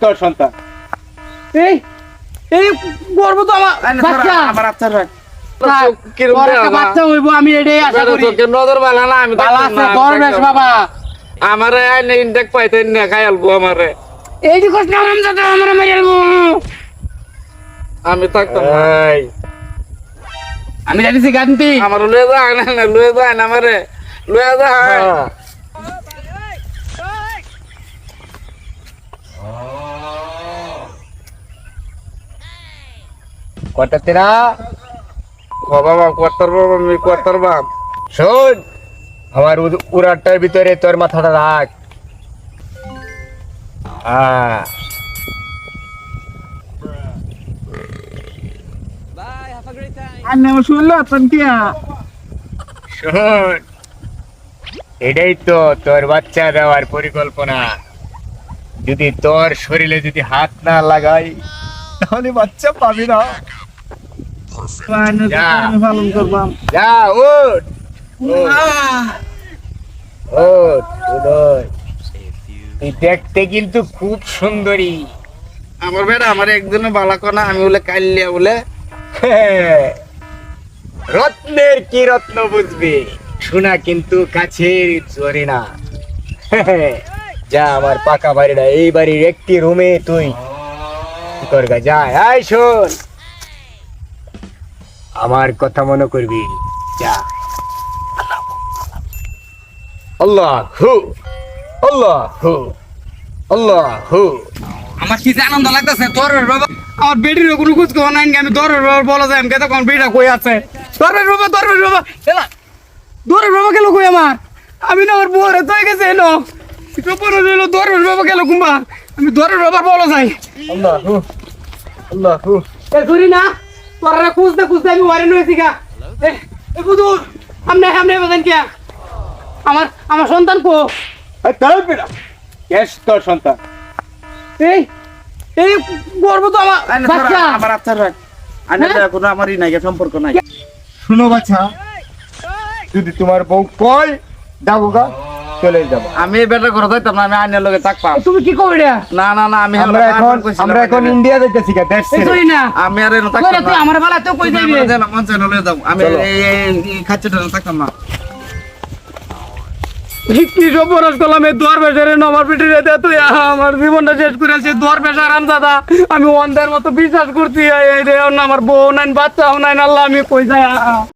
তোর সন্তান। এই এই গর্ব তো আমার বাচ্চা আমার আচ্ছা রাখ তোর একটা বাচ্চা হইব আমি এটাই আশা করি। তোকে নজর বালা না আমি বালা আছে দরবেশ বাবা। আমারে আইনে ইনটেক পাইতেন না খাই আলবো আমারে এই যে কষ্ট নাম যাতে আমরা মেরে আলবো। আমি থাকতাম না। আমি যাইতেছি গান্তি। আমার লয়ে যায় না লয়ে যায় না আমারে লয়ে যায়। কটা তেরা ও বাবা কোয়ার্টার বাবা আমি কোয়ার্টার বাপ শোন, আমার উড়াটার ভিতরে তোর মাথাটা রাখ। হ্যাঁ আমি শুনলো আপন কিয়া শোন, এটাই তো তোর বাচ্চা দেওয়ার পরিকল্পনা। যদি তোর শরীরে যদি হাত না লাগাই তাহলে বাচ্চা পাবি না। যা। আমি পালন করবাম। যা ওঠ ওঠ উদয়। তুই দেখতে কিন্তু খুব সুন্দরী। আমার বেটা আমার একদিনও বালা কনা আমি বলে কাইলিয়া বলে রত্নের কি রত্ন বুঝবি, শোনা কিন্তু কাছের চোরে না। যা আমার পাকা বাড়িটা, এই বাড়ির একটি রুমে তুই করগা যা। আয় শোন, আমার কথা মনে করবি। যা। আল্লাহ হু আল্লাহ হু আল্লাহ হু। আমার কি যে আনন্দ লাগতেছে দরের বাবা। আমার বেটির কোনো খোঁজ খবর নাই, আমি দরের বাবা বলা যায় আমাকে তখন বেটা কই আছে। দরের বাবা এলা দরের বাবা গেল কই আমার। আমি না আমার বউরে তো গেছে এনো পরে রইল দরের বাবা গেল কুম্বা। আমি দরের বাবার বলা যাই। আল্লাহ হু আল্লাহ হু। এ ধরি না তোরা খুঁজতে আমি ওয়ারেন হয়েছি গা। এ বুদুর আমনে বলেন কে আমার সন্তান কো। তোর বেটা কেস তোর সন্তান। এই এই গর্ব তো আমার বাচ্চা। আমার আচ্ছা রাখ আনে কোনো আমারই নাই সম্পর্ক নাই। শুনো বাচ্চা, যদি তোমার বউ কয় যাবো গা চলে যাবো। আমি বেটা করে যাইতাম না, আমি আইনের লগে থাকতাম। তুমি কি কইরা না না না আমি আমরা এখন ইন্ডিয়া যাইতেছি গা, দেশ এই ছেড়ে। ধরি না আমি আর এনে কইরা থাকতাম তুই না। আমার বালা তো কই যাইবি। মন চাই না লয়ে যাও। আমি চলো। এই খাচ্চটা থাকতাম না। কি সর্বনাশ করলাম এই দরবেশের আমার পিঠে রেতে তুই আমার জীবনটা শেষ করেছি। দরবেশ আরাম দাদা আমি অন্ধের মতো বিশ্বাস করছি। এই রে আমার বউ নাই বাচ্চাও নাই, আল্লাহ আমি কই যাই।